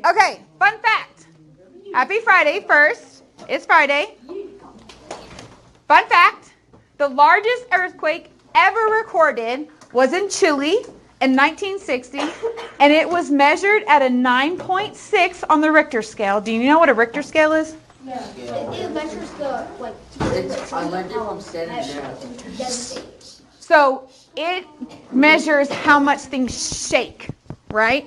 Okay, fun fact. Happy Friday first. It's Friday. Fun fact. The largest earthquake ever recorded was in Chile in 1960, and it was measured at a 9.6 on the Richter scale. Do you know what a Richter scale is? Yeah. It measures the, like... I learned it from San Andreas. So it measures how much things shake, right?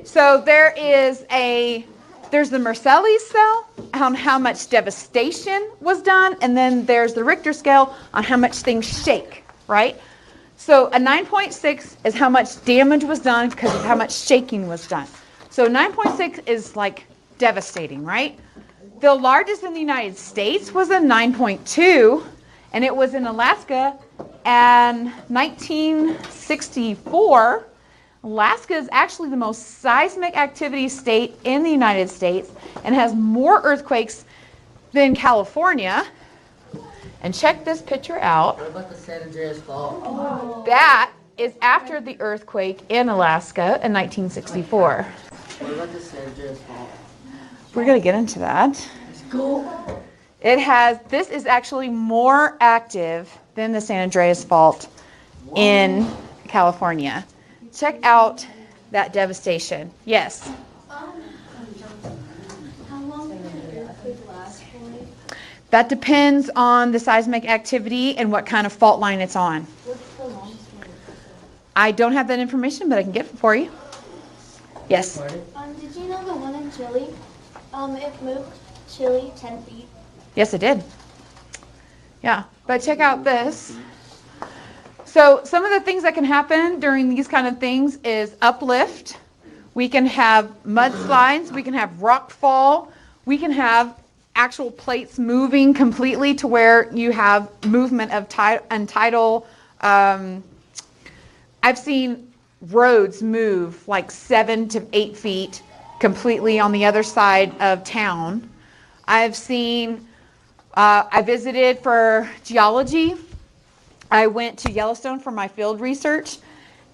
So there's the Mercalli scale on how much devastation was done, and then there's the Richter scale on how much things shake, right? So a 9.6 is how much damage was done because of how much shaking was done. So 9.6 is like devastating, right? The largest in the United States was a 9.2, and it was in Alaska in 1964. Alaska is actually the most seismic activity state in the United States and has more earthquakes than California. And check this picture out. What about the San Andreas Fault? That is after the earthquake in Alaska in 1964. What about the San Andreas Fault? We're going to get into that. This is actually more active than the San Andreas Fault in California. Check out that devastation. Yes. How long did the earthquake last for? That depends on the seismic activity and what kind of fault line it's on. What's the longest one? I don't have that information, but I can get it for you. Yes. Did you know the one in Chile? It moved Chile 10 feet. Yes, it did. Yeah, but check out this. So some of the things that can happen during these kind of things is uplift. We can have mudslides. We can have rock fall. We can have actual plates moving completely to where you have movement of tidal. I've seen roads move like 7 to 8 feet completely on the other side of town. I've seen, I visited for geology. I went to Yellowstone for my field research,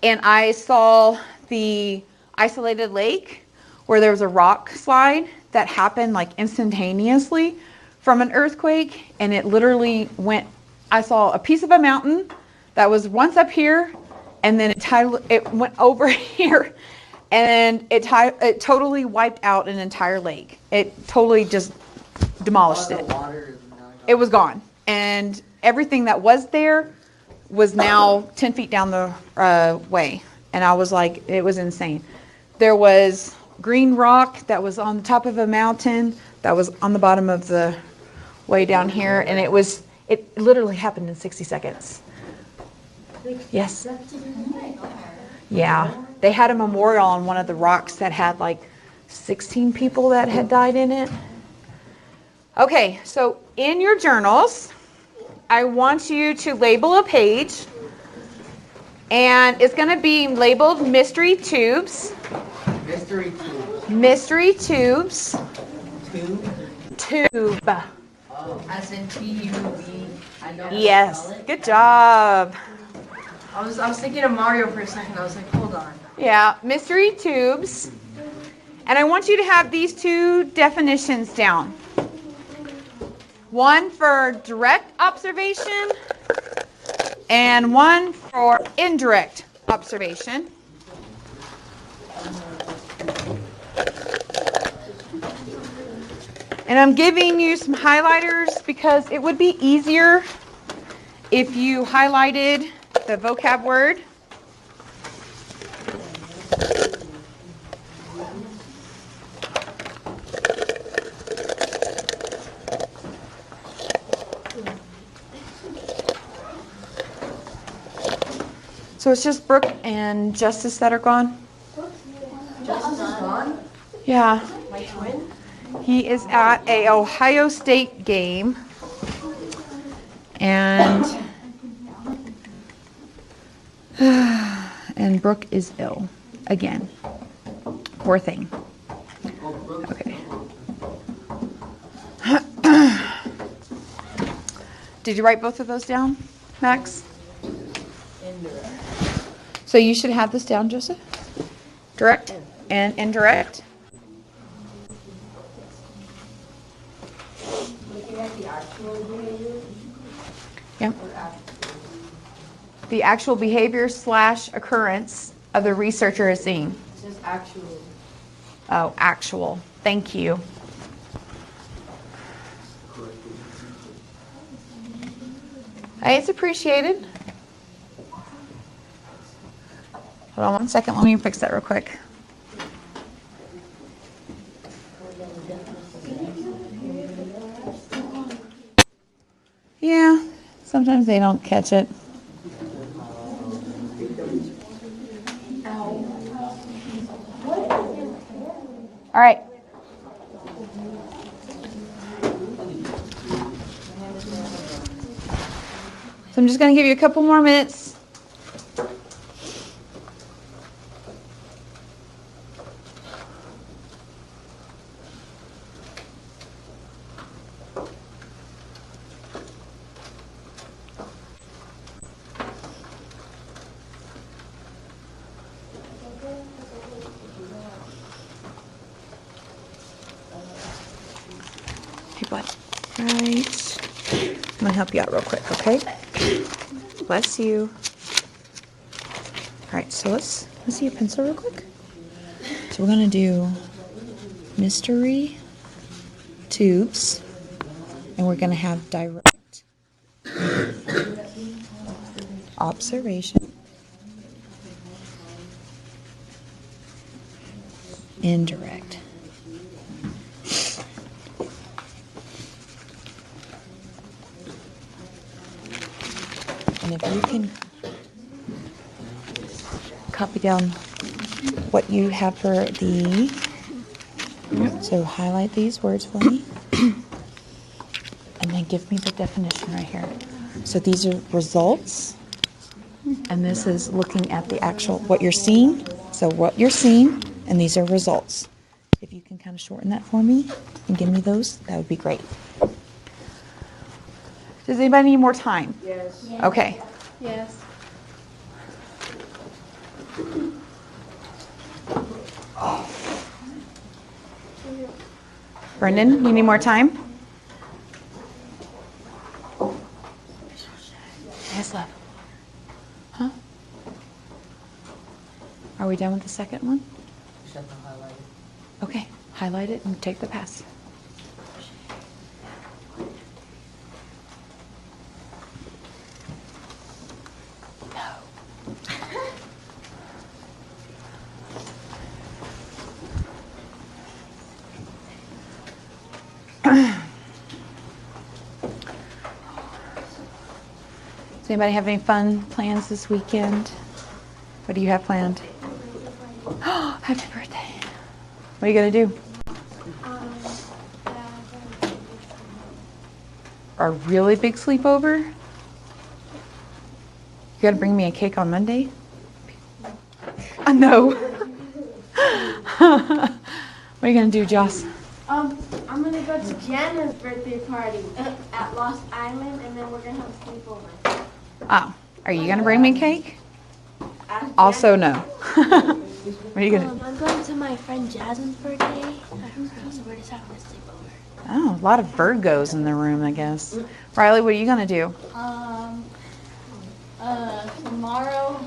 and I saw the isolated lake where there was a rock slide that happened like instantaneously from an earthquake, and it literally went, I saw a piece of a mountain that was once up here, and then it went over here, and it totally wiped out an entire lake. It totally just demolished it. It was gone, and everything that was there was now 10 feet down the way, and I was like, it was insane. There was green rock that was on the top of a mountain that was on the bottom of the way down here, and it literally happened in 60 seconds. Yes. Yeah. They had a memorial on one of the rocks that had like 16 people that had died in it. Okay, so in your journals, I want you to label a page, and it's going to be labeled Mystery Tubes. Mystery tube. Mystery Tubes. Tube? Tube. Oh, as in T-U-B. I know how to Yes. spell it. Good job. I was thinking of Mario for a second. I was like, hold on. Yeah, mystery tubes. And I want you to have these two definitions down. One for direct observation and one for indirect observation. And I'm giving you some highlighters because it would be easier if you highlighted the vocab word. So it's just Brooke and Justice that are gone? Justice is gone? Yeah. My twin? He is at a Ohio State game. And Brooke is ill again. Poor thing. Okay. Did you write both of those down, Max? Indirect. So you should have this down, Joseph. Direct and indirect. Yep. The actual behavior / occurrence of the researcher is seeing. It says actual. Oh, actual. Thank you. Hey, it's appreciated. Hold on one second. Let me fix that real quick. Yeah, sometimes they don't catch it. All right. So I'm just going to give you a couple more minutes. Hey, bud. Right. I'm going to help you out real quick, okay? Bless you. All right, so let's see your pencil real quick. So we're going to do mystery tubes, and we're going to have direct observation, indirect. And if you can copy down what you have for the, so highlight these words for me, and then give me the definition right here. So these are results, and this is looking at the actual, what you're seeing. So what you're seeing, and these are results. If you can kind of shorten that for me and give me those, that would be great. Does anybody need more time? Yes. Okay. Yes. Brendan, you need more time? Yes, love. Huh? Are we done with the second one? Okay, highlight it and take the pass. Does anybody have any fun plans this weekend? What do you have planned? Oh, happy birthday. What are you going to do? A really big sleepover? You got to bring me a cake on Monday? No. What are you going to do, Joss? I'm gonna go to Jana's birthday party at Lost Island, and then we're gonna have a sleepover. Oh, are you going to bring me cake? Ask Also, Jana. no. What are you going to I'm going to my friend Jasmine's birthday at her house, so we're just having a sleepover. Oh, a lot of Virgos in the room, I guess. Riley, what are you going to do? Tomorrow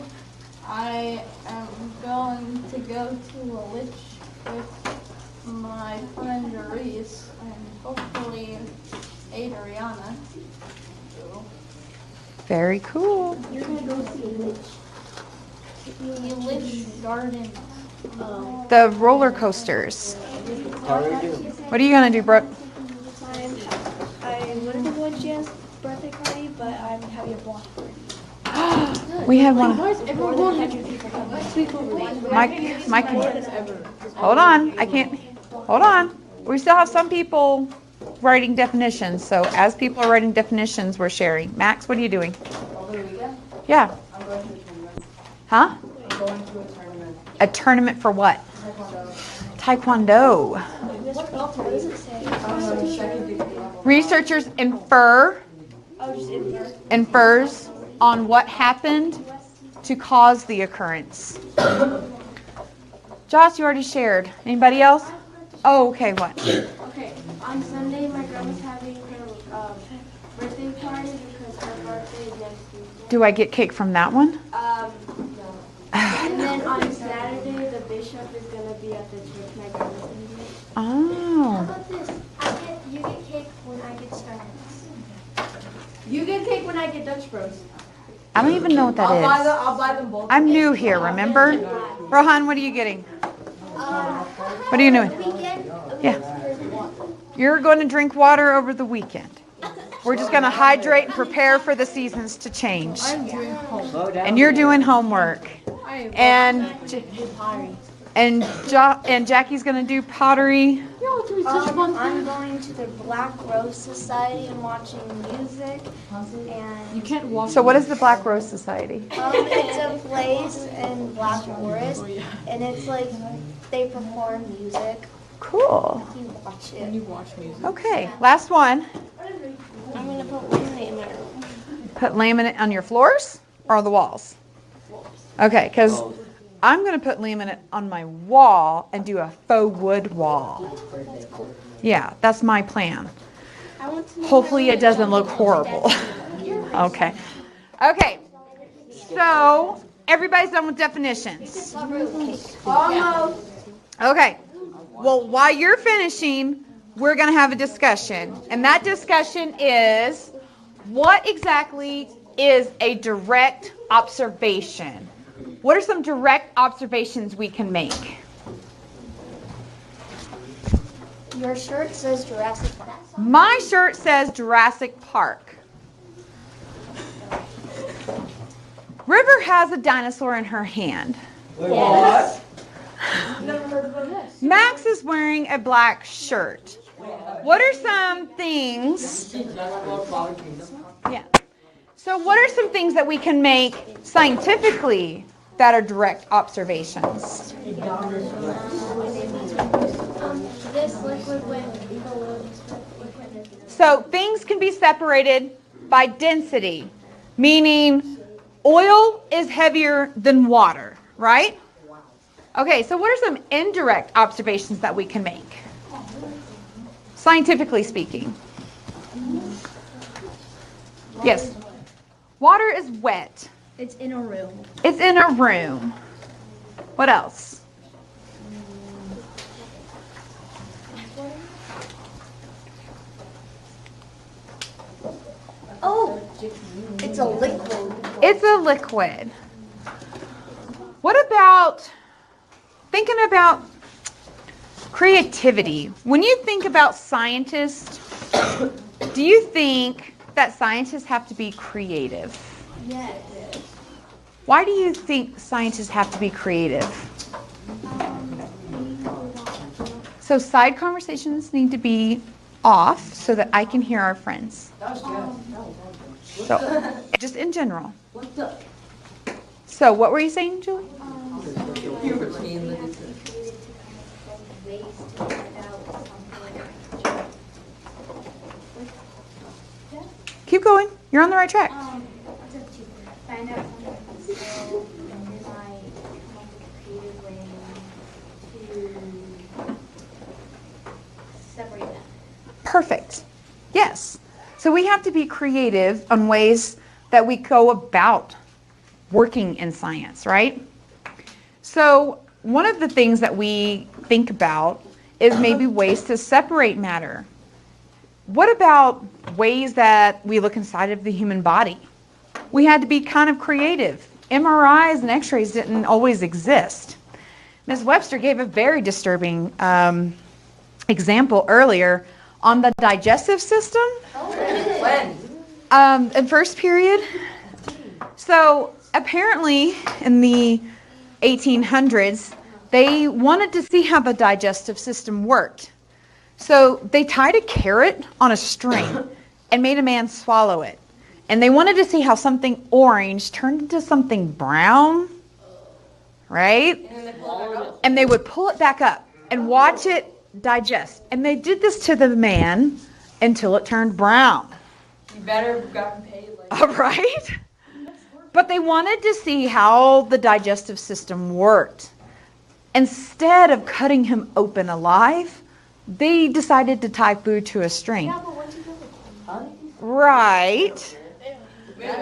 I am going to go to a witch with my friend Reese and hopefully Adriana. Very cool. You're gonna go see a witch. The witch garden. The roller coasters. What are you going to do, Brooke? I wanted to go to Jana's birthday party, but I'm having a block party. We had one. More than 100 people coming. Mike, hold on. I can't. Hold on. We still have some people writing definitions. So as people are writing definitions, we're sharing. Max, what are you doing? Over the weekend, Yeah. I'm going to a tournament. Huh? I'm going to a tournament. A tournament for what? Taekwondo. Taekwondo. What does it say? Second degree level. Researchers infer, Oh, just infer. infers on what happened to cause the occurrence. Josh, you already shared. Anybody else? Oh, okay, what? Okay, on Sunday, my grandma's having her Do I get cake from that one? No. And then on Saturday, the bishop is gonna be at the church. My grandma's gonna be there. Oh. about this? You get cake when I get Starbucks. You get cake when I get Dutch Bros. I don't even know what that is. I'll buy them both. I'm new here, remember? Rohan, what are you getting? What are you doing? Weekend? Yeah. You're going to drink water over the weekend. We're just going to hydrate and prepare for the seasons to change. And you're doing homework. And Jackie's going to do pottery. I'm going to the Black Rose Society and watching music. And So what is the Black Rose Society? it's a place in Black Forest, and it's like they perform music. Cool. You watch it. Okay, last one. I'm gonna put laminate in my room. Put laminate on your floors or the walls? Okay, because I'm going to put laminate on my wall and do a faux wood wall. Yeah, that's my plan. Hopefully it doesn't look horrible. Okay. Okay, so everybody's done with definitions. Almost. Okay, well, while you're finishing, we're going to have a discussion. And that discussion is, what exactly is a direct observation? What are some direct observations we can make? Your shirt says Jurassic Park. My shirt says Jurassic Park. River has a dinosaur in her hand. Yes. Max is wearing a black shirt. What are some things? Yeah. So what are some things that we can make scientifically that are direct observations? This liquid went. So things can be separated by density, meaning oil is heavier than water, right? Okay, so what are some indirect observations that we can make? Scientifically speaking. Yes. Water is wet. It's in a room. It's in a room. What else? Oh, it's a liquid. It's a liquid. What about thinking about creativity? When you think about scientists, do you think that scientists have to be creative? Yes. Why do you think scientists have to be creative? So side conversations need to be off so that I can hear our friends. So, just in general. So, what were you saying, Julie? Keep going. You're on the right track. Find out something so and then I come up with a creative way to separate them. Perfect. Yes. So we have to be creative on ways that we go about working in science, right? So one of the things that we think about is maybe ways to separate matter. What about ways that we look inside of the human body? We had to be kind of creative. MRIs and x-rays didn't always exist. Ms. Webster gave a very disturbing example earlier on the digestive system. When? In first period. So apparently in the 1800s, they wanted to see how the digestive system worked. So they tied a carrot on a string and made a man swallow it. And they wanted to see how something orange turned into something brown, right? And they would pull it back up and watch it digest. And they did this to the man until it turned brown. You better have gotten paid. All right? But they wanted to see how the digestive system worked. Instead of cutting him open alive, they decided to tie food to a string. Right.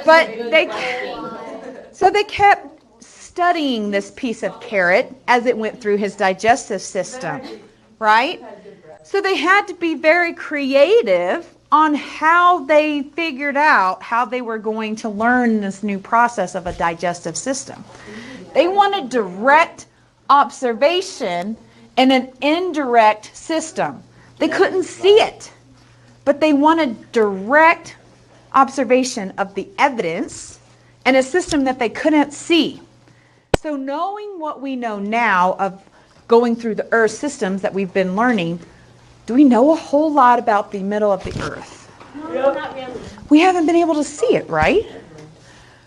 But they kept studying this piece of carrot as it went through his digestive system, right? So they had to be very creative on how they figured out how they were going to learn this new process of a digestive system. They wanted direct observation in an indirect system. They couldn't see it, but they wanted direct observation of the evidence in a system that they couldn't see. So knowing what we know now of going through the earth systems that we've been learning, do we know a whole lot about the middle of the earth? No, not really. We haven't been able to see it, right?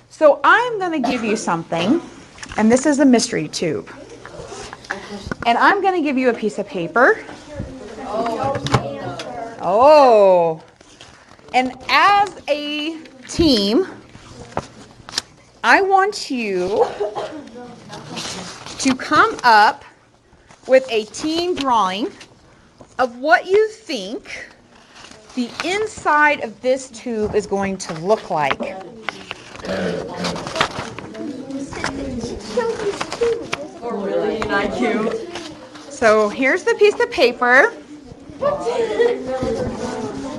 So I'm going to give you something, and this is a mystery tube. And I'm going to give you a piece of paper. Oh. And as a team, I want you to come up with a team drawing of what you think the inside of this tube is going to look like. So here's the piece of paper.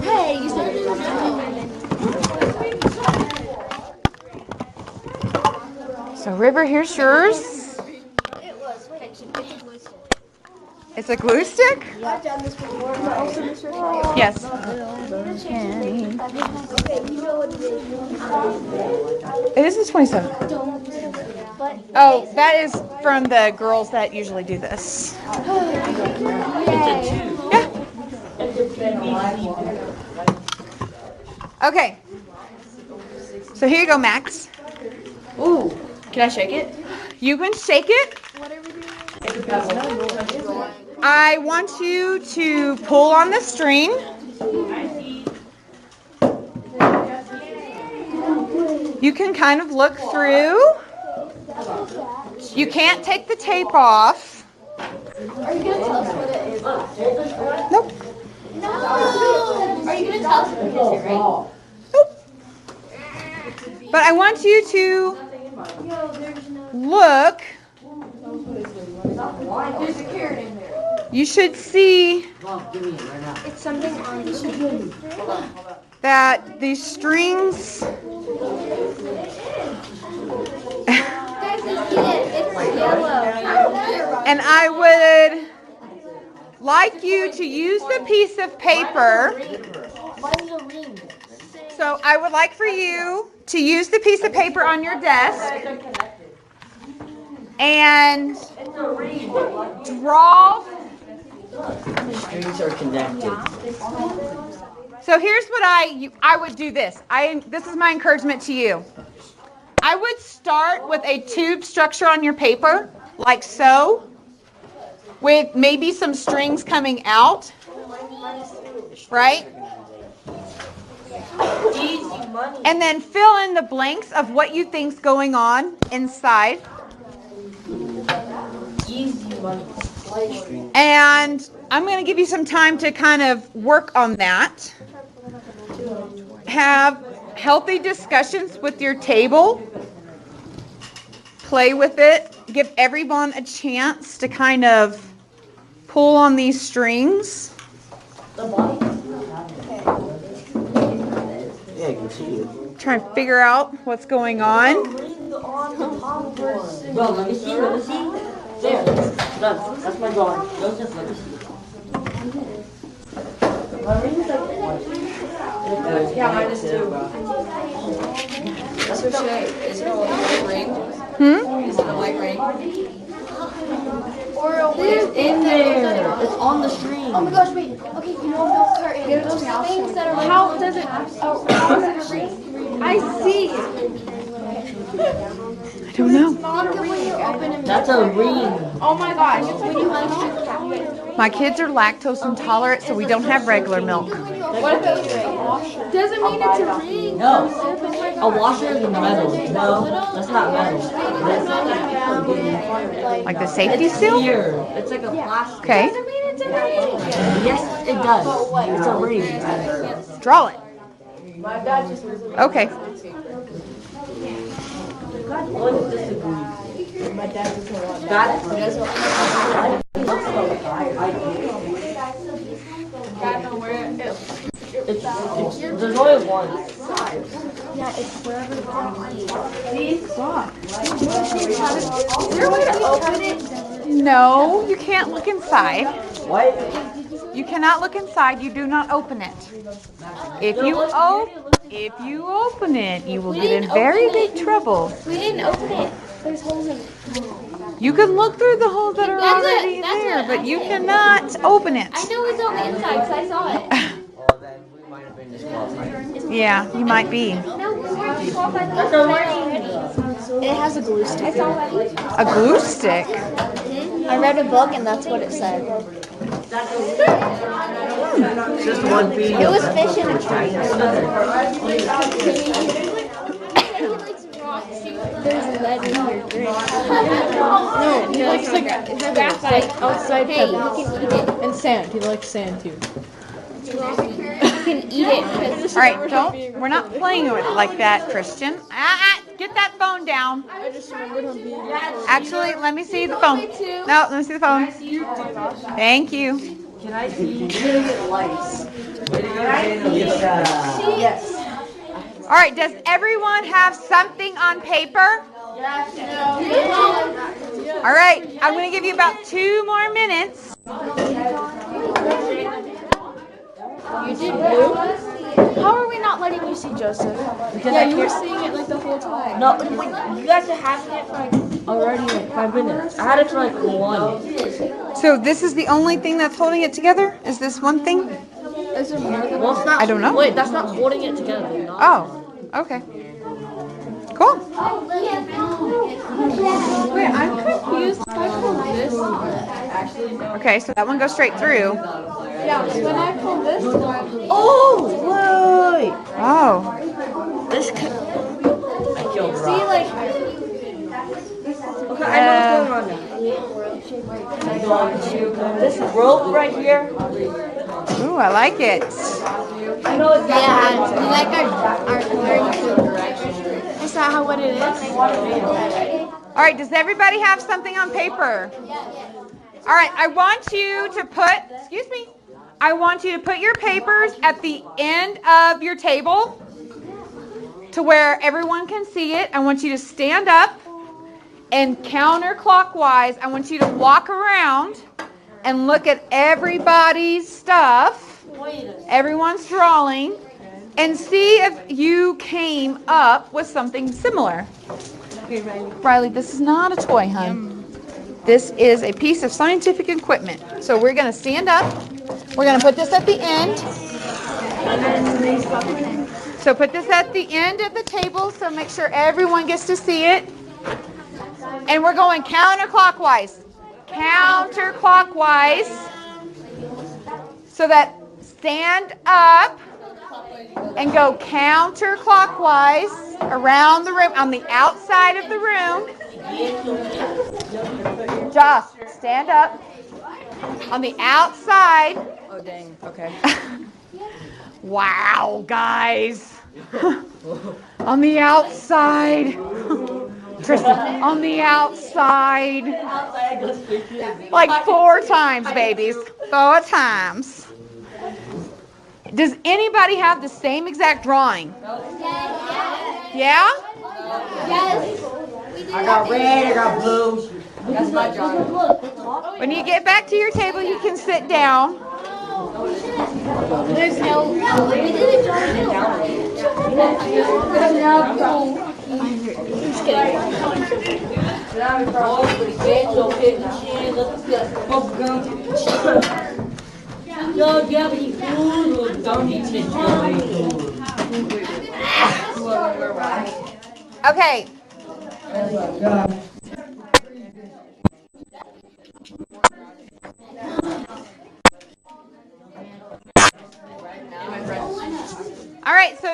Hey, you said So River, here's yours. it was picture. It's a glue stick? I've done this before. Yes. Okay, you know what it is. It is the 27th. But Oh, that is from the girls that usually do this. Yeah. Okay. So here you go, Max. Ooh, can I shake it? You can shake it. I want you to pull on the string. You can kind of look through. You can't take the tape off. are you gonna tell us what it is? Nope. No. Are you gonna tell us what it is, right? Nope. But I want you to look. There's a carrot in there. You should see It's something on the that these strings. It's yellow. And I would like you to use the piece of paper. What is a ring? So I would like for you to use the piece of paper on your desk and draw. Strings are connected. So here's what I would do this. This is my encouragement to you. I would start with a tube structure on your paper, like so, with maybe some strings coming out, right? And then fill in the blanks of what you think's going on inside. And I'm going to give you some time to kind of work on that. Have healthy discussions with your table. Play with it. Give everyone a chance to kind of pull on these strings. Yeah, I can see it. Try and figure out what's going on. Well, let me see. There, that's my drawing. Joseph, let me see. Yeah, mine is too. That's what shape. Is it a white ring? Is it a white ring? It's in there. It's on the string. Oh my gosh, wait. Okay, you know those curtains. Those things that are how does it how is it a ring? I see. I don't know. When you open it. That's a ring. Oh my gosh. When you unstrip the cap. My kids are lactose intolerant, so we don't have regular milk. What if it's doesn't mean it's a ring. No. A washer is metal. No, that's not metal. Like the safety It's seal? here. It's like a plastic. Okay. Doesn't mean it's a ring. Yes, it does. It's a ring. Draw it. Okay. Lloyd disagrees. My dad doesn't want that. There's only one. Yeah, it's wherever Is there a way to open it? No, you can't look inside. What? You cannot look inside. You do not open it. If you open it, you will get in very big trouble. We didn't open it. There's holes in it. You can look through the holes that are already there, but you cannot open it. I know it's on the inside because I saw it. Well, then we might have been disqualified. Yeah, you might be. No, we weren't disqualified. It has a glue stick. A glue stick? I read a book and that's what it said. Just one video. It was fish in a tree. There's lead in your drink. No, he likes like outside Hey, you pebbles. can eat it. And sand. He likes sand too. You can eat it because All right, we're not playing with it like that, Christian. Get that phone down. I just remembered him being. Actually, let me see the phone. No, let me see the phone. Thank you. Can I see? Lights. Way to go, Daniel. Yes. All right, does everyone have something on paper? All right, I'm going to give you about 2 more minutes. you did blue. How are we not letting you see Joseph? Yeah, you were seeing it like the whole time. No, wait, you guys are having it for like already like 5 minutes. I had it for like 1. So this is the only thing that's holding it together? Is this one thing? Is there more than Well, it's not. I don't know. Wait, that's not holding it together. No. Oh, okay. Cool. Wait, I'm confused. If I pull this, Okay, so that one goes straight through. yeah, when I pull this one, Oh, wait. Oh, This could. I killed Rob. See, like, Okay, I know what's going on now. This rope right here. ooh, I like it. I know it's yeah, you like our is that how what it is? All right, does everybody have something on paper? All right, I want you to I want you to put your papers at the end of your table to where everyone can see it. I want you to stand up and counterclockwise, I want you to walk around and look at everybody's stuff, everyone's drawing, and see if you came up with something similar. Riley, this is not a toy, hon. This is a piece of scientific equipment. So we're going to stand up. We're going to put this at the end. So put this at the end of the table so make sure everyone gets to see it. And we're going counterclockwise. Counterclockwise. So that stand up and go counterclockwise around the room, on the outside of the room. Josh, stand up. On the outside. oh dang, okay. Wow, guys. On the outside. Tristan, on the outside. Like 4 times, babies. 4 times. Does anybody have the same exact drawing? Yeah? Yes. I got red, I got blue. That's my job. When you get back to your table, you can sit down. There's no. We didn't draw the Just Yo, do you have any food or don't eat any food? Okay. All right, so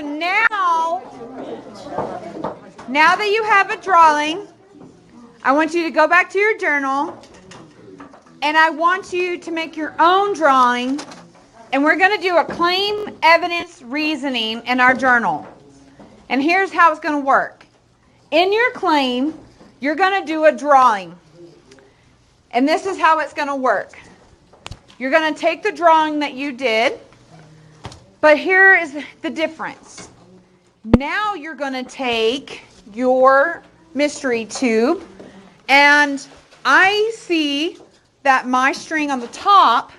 now that you have a drawing, I want you to go back to your journal, and I want you to make your own drawing, and we're going to do a claim, evidence, reasoning in our journal. And here's how it's going to work. in your claim, you're going to do a drawing. And this is how it's going to work. You're going to take the drawing that you did, but here is the difference. Now you're going to take your mystery tube, and I see that my string on the top,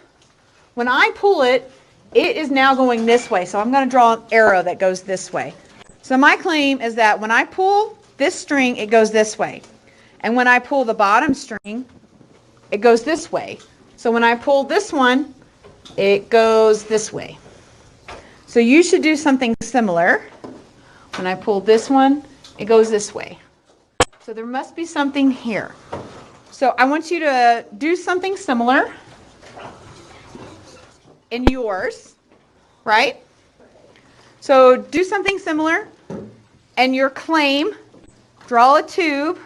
when I pull it, it is now going this way. So I'm going to draw an arrow that goes this way. So my claim is that when I pull this string, it goes this way. And when I pull the bottom string, it goes this way. So when I pull this one, it goes this way. So you should do something similar. When I pull this one, it goes this way. So there must be something here. So I want you to do something similar in yours, right? So do something similar and your claim, draw a tube,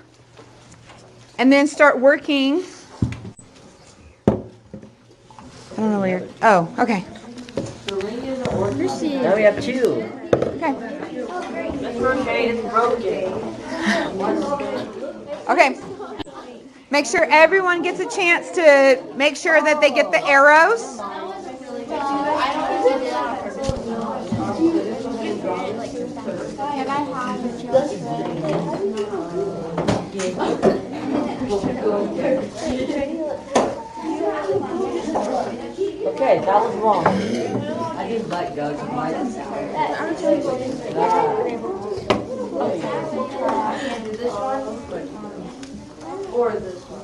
and then start working. I don't know where you're, oh, okay. Now we have 2. Okay. That's okay, it's broken. Okay. Make sure everyone gets a chance to make sure that they get the arrows. Okay, that was wrong. I didn't like Doug. Or this one.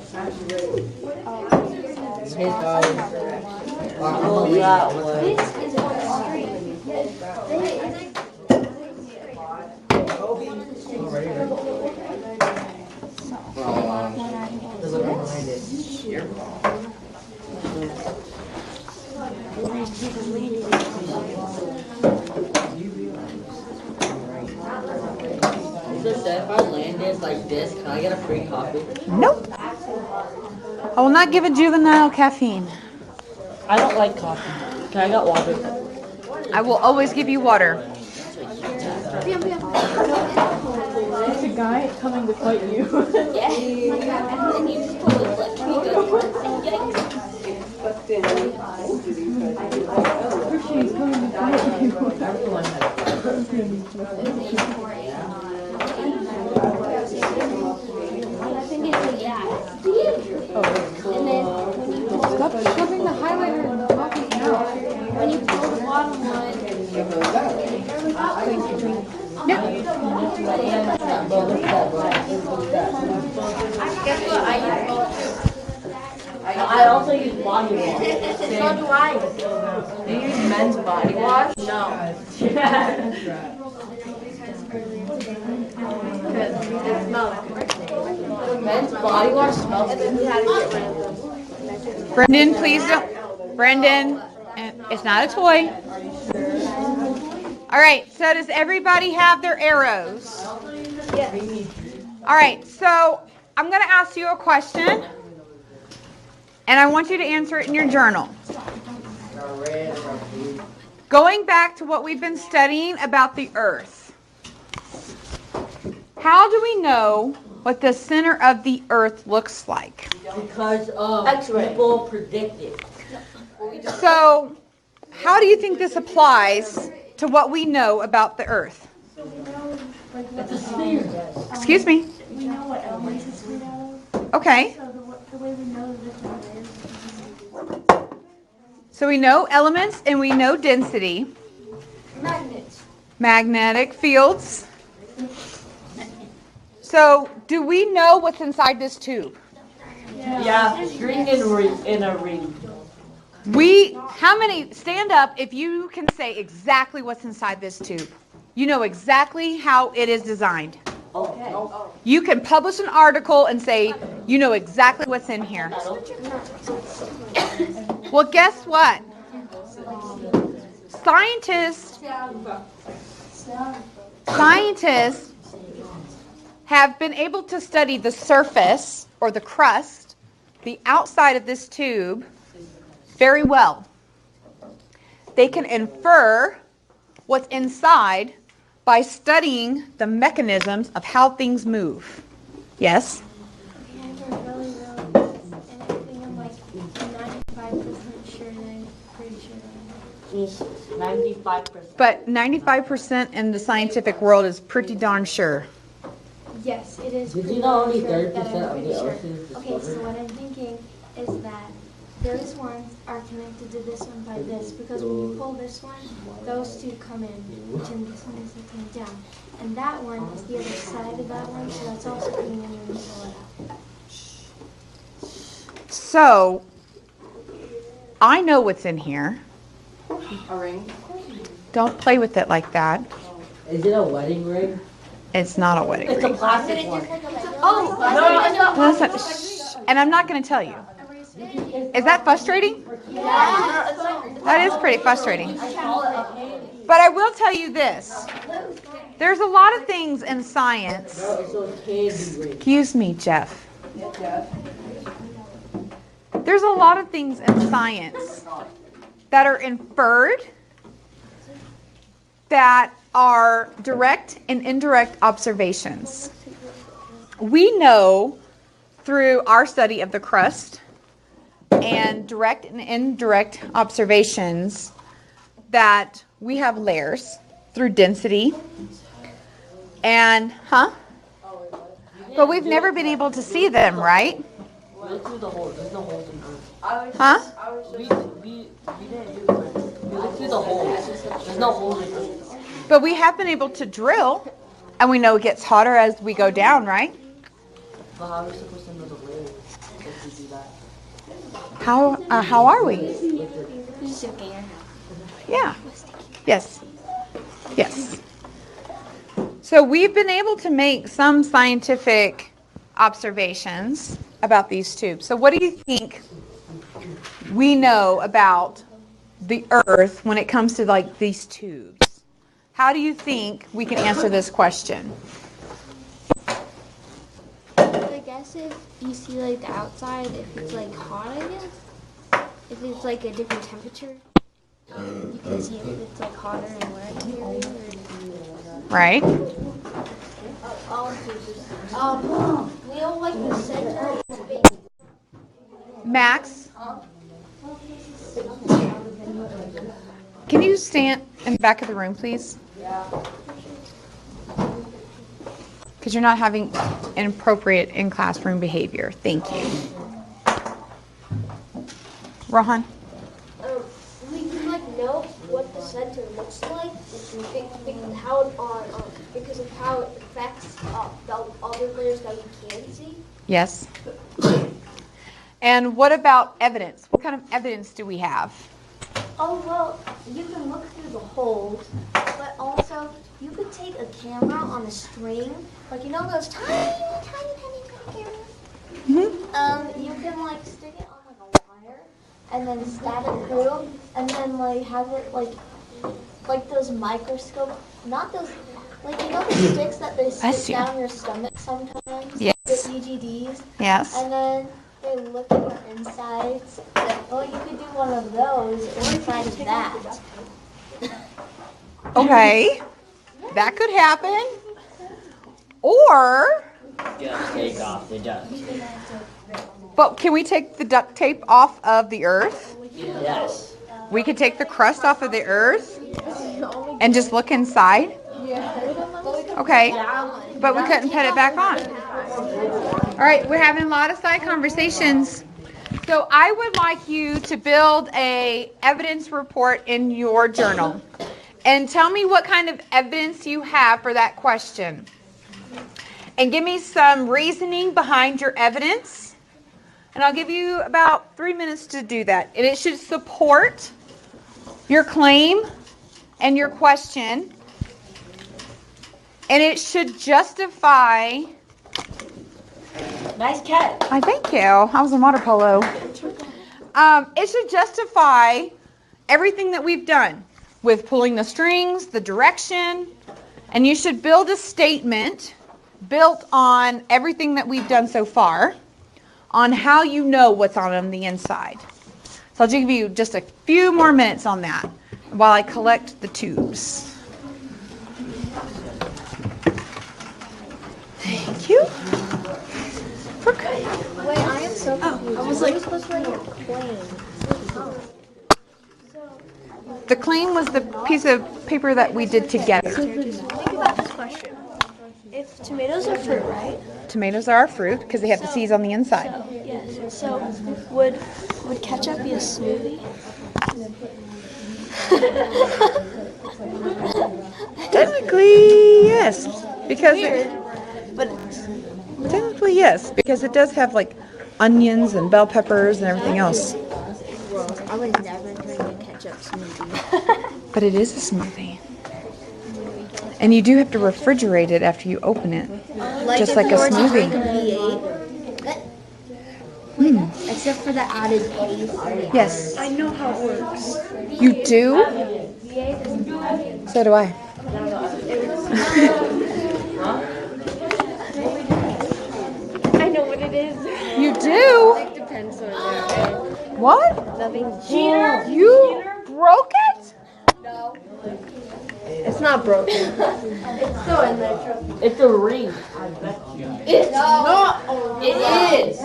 Oh, that way. This is one Just said if I land this like this, can I get a free copy? Nope. I will not give a juvenile caffeine. I don't like coffee. Can I get water? I will always give you water. It's a guy coming to fight you. And you just pull it like I think it's yeah. And then when you pull Stop shoving the highlighter in the pocket now. when you pull the bottom one, guess what? I also use body wash. So do I. Do you use men's body wash? No. It smells. Men's body wash smells good. Brendan, please don't. Brendan, it's not a toy. All right, so does everybody have their arrows? Yes. All right, so I'm going to ask you a question, and I want you to answer it in your journal. Going back to what we've been studying about the earth, how do we know what the center of the earth looks like? Because people predict it. So, how do you think this applies to what we know about the earth? It's a sphere. Excuse me. We know what elements it's made out of. Okay. So the way we know this one is So we know elements and we know density. magnets. Magnetic fields. So, do we know what's inside this tube? Yeah, string in a ring. How many, stand up if you can say exactly what's inside this tube. You know exactly how it is designed. Okay. You can publish an article and say, you know exactly what's in here. Well, guess what? Scientists have been able to study the surface or the crust, the outside of this tube, very well. They can infer what's inside by studying the mechanisms of how things move. Yes? Okay, I have a really, and I think I'm like 95% sure that I'm pretty sure that It's 95%. But 95% in the scientific world is pretty darn sure. yes, it is. Did pretty you know only sure that 30% I'm of pretty the sure. ocean is Okay, so discovered? what I'm thinking is that those ones are connected to this one by this, because when you pull this one, those two come in, and this one is coming down. And that one is the other side of that one, so that's also coming in when you pull it out. So, I know what's in here. A ring. Don't play with it like that. Is it a wedding ring? It's not a wedding It's a ring. plastic one. Listen, shh, and I'm not going to tell you. Is that frustrating? That is pretty frustrating. But I will tell you this. There's a lot of things in science. No, it's a candy ring. Excuse me, Jeff. There's a lot of things in science that are inferred, that are direct and indirect observations. We know through our study of the crust and direct and indirect observations that we have layers through density and, but we've never been able to see them, right? We looked through the holes. There's no holes in Earth. Huh? We didn't do it. We looked through the holes. There's no holes in Earth. But we have been able to drill, and we know it gets hotter as we go down, right? But how are we supposed to know the layers if we do that? How are we? Yeah. Yes. Yes. So we've been able to make some scientific observations about these tubes. So what do you think we know about the Earth when it comes to like these tubes? How do you think we can answer this question? I guess if you see like the outside, if it's like hot, I guess. If it's like a different temperature, you can see if it's like hotter and wetter. Right? We don't like the center. Max? Can you stand in the back of the room, please? Because you're not having inappropriate in-classroom behavior. Thank you. Rohan? We can like know what the center looks like because of how it affects the other layers that we can see. Yes. And what about evidence? What kind of evidence do we have? Oh, well, you can look through the holes, but also you could take a camera on a string, like you know those tiny cameras? Mm-hmm. You can like stick it on like a wire and then stab it through and then like have it like those microscope, not those, like you know the sticks that they stick down your stomach sometimes? Yes. The EGDs? Yes. And then they look at your insides. Well, you could do one of those or try that. Okay. That could happen. Or, Just take off the dust. but can we take the duct tape off of the Earth? Yes. We could take the crust off of the Earth and just look inside? Okay. But we couldn't put it back on. All right, we're having a lot of side conversations. So I would like you to build a evidence report in your journal. And tell me what kind of evidence you have for that question. And give me some reasoning behind your evidence. And I'll give you about 3 minutes to do that. And it should support your claim and your question. And it should justify... Nice catch. I thank you. I was in water polo. It should justify everything that we've done with pulling the strings, the direction, and you should build a statement built on everything that we've done so far on how you know what's on the inside. So I'll give you just a few more minutes on that while I collect the tubes. Thank you. Wait, I am so confused. I was like, supposed to write your claim. The claim was the piece of paper that we did together. Think about this question. If tomatoes are fruit, right? Tomatoes are a fruit because they have the seeds on the inside. Yes. So would ketchup be a smoothie? Technically, yes, because But technically yes, because it does have like onions and bell peppers and everything else. I would never drink a ketchup smoothie. But it is a smoothie, and you do have to refrigerate it after you open it, just like a smoothie. Except for the added taste. Yes, I know how it works. you do. So do I. I know what it is. You do. It depends on it. What? Nothing. You broke it? It's not broken. It's still in there. It's a ring. It's not. It is.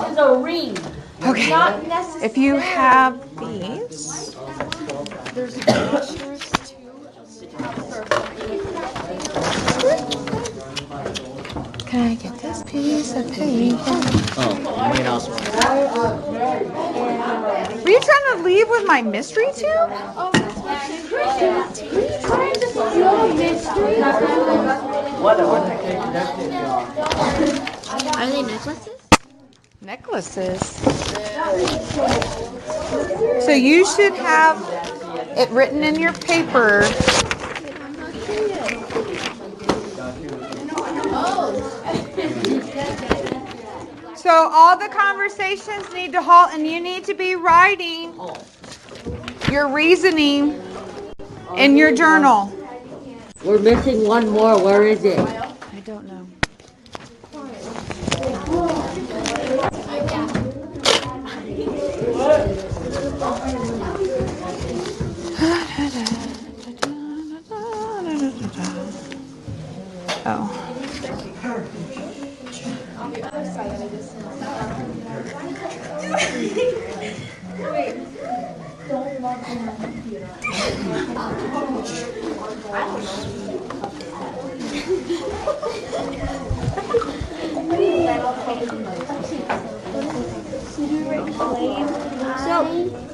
It's a ring. Okay. Not necessarily. If you have these. Can I get this piece of paper? Oh, you also. Were you trying to leave with my mystery tube? Are they necklaces? Necklaces. So you should have it written in your paper. So all the conversations need to halt, and you need to be writing your reasoning in your journal. We're missing one more. Where is it? I don't know. Oh.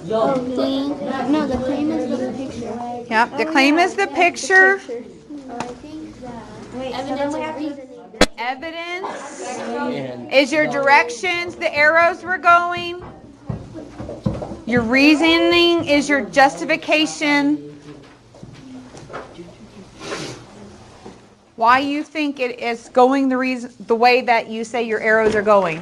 No, the claim is the picture. Yep, the claim is the picture. Evidence is your directions, the arrows were going. Your reasoning is your justification. Why you think it is going the way that you say your arrows are going.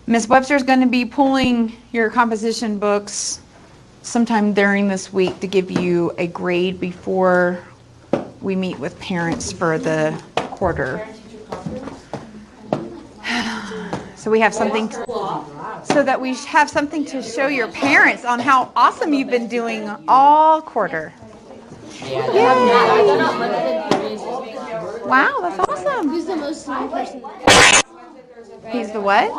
Ms. Webster's going to be pulling your composition books sometime during this week to give you a grade before we meet with parents for the quarter. So we have something so that we have something to show your parents on how awesome you've been doing all quarter. Wow, that's awesome. Who's the most known person? He's the what?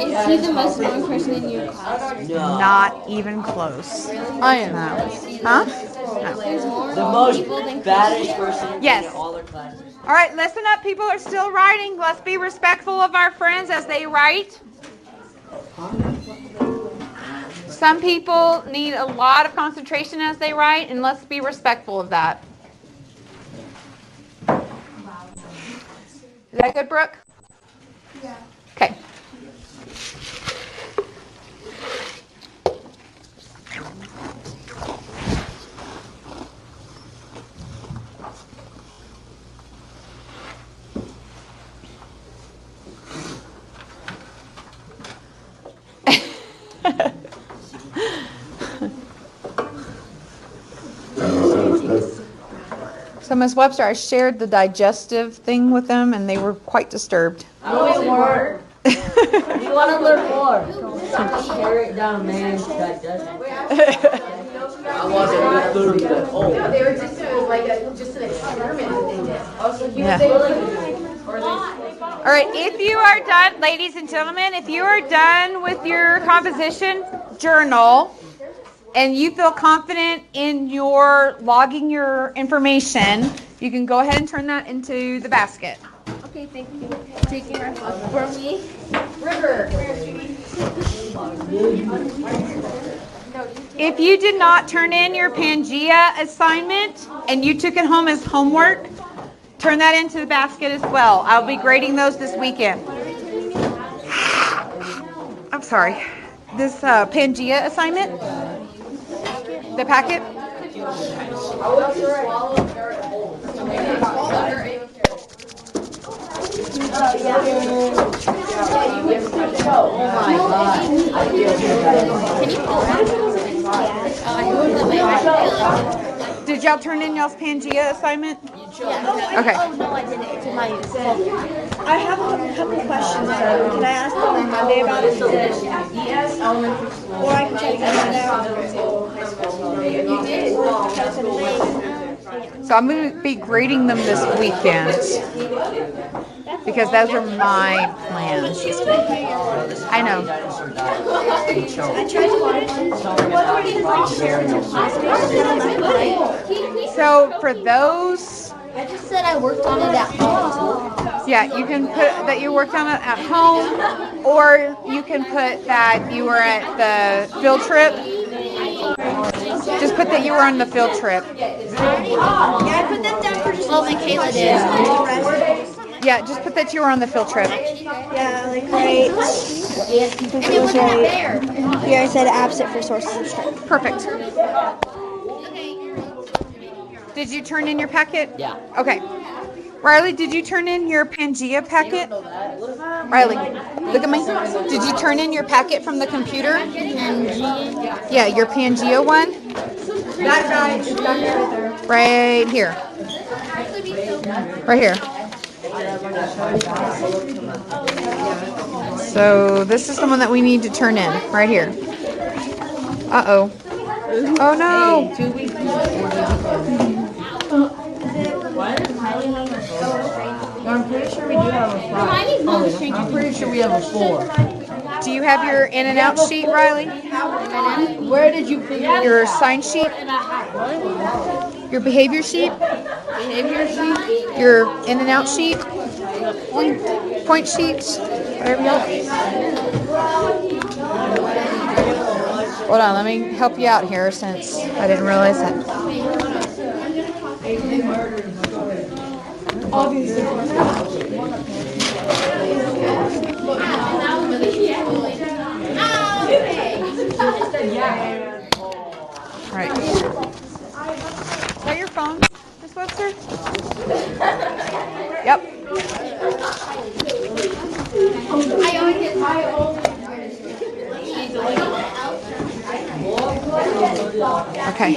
Is he the most known person in your class? Not even close. I am. No. Huh? There's more The most people than baddest person Yes. in all their classes. All right, listen up. People are still writing. Let's be respectful of our friends as they write. Some people need a lot of concentration as they write, and let's be respectful of that. Is that good, Brooke? Yeah. Okay. So, Ms. Webster, I shared the digestive thing with them, and they were quite disturbed. No, we weren't. We want to learn more. Tear it down, man. That doesn't. I wasn't literally that old. They were just doing like just an experiment that they did. Yeah. All right, if you are done, ladies and gentlemen, if you are done with your composition journal and you feel confident in your logging your information, you can go ahead and turn that into the basket. Okay, thank you. Taking our phone for me. If you did not turn in your Pangea assignment and you took it home as homework, turn that into the basket as well. I'll be grading those this weekend. I'm sorry. This Pangea assignment, the packet. Did y'all turn in y'all's Pangea assignment? Okay. Oh no, I didn't. It's in my I have a couple questions though. Can I ask them on Monday about it? Or I can try to get it out. So I'm going to be grading them this weekend because those are my plans. I know. I tried to watch it. So for those, I just said I worked on it at home. yeah, you can put that you worked on it at home, or you can put that you were at the field trip. Just put that you were on the field trip. Yeah, I put that down for just Well, Michaela did. Yeah, just put that you were on the field trip. Yeah, like right. Here I said absent for sources of strength. Perfect. Did you turn in your packet? Yeah. Okay. Riley, did you turn in your Pangea packet? Riley, look at me. Did you turn in your packet from the computer? Yeah, your Pangea one? That guy is back there. Right here. Right here. So this is the one that we need to turn in. Right here. Uh-oh. Oh no. I'm pretty sure we do have a 5. I'm pretty sure we have a 4. Do you have your in and out sheet, Riley? Where did you figure Your sign sheet? Your behavior sheet? Your in and out sheet? Point sheets? Whatever you Hold on, let me help you out here since I didn't realize that. Right. Is that your phone, Miss Webster? Yep. Okay.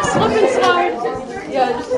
Slip and slide. Yeah, just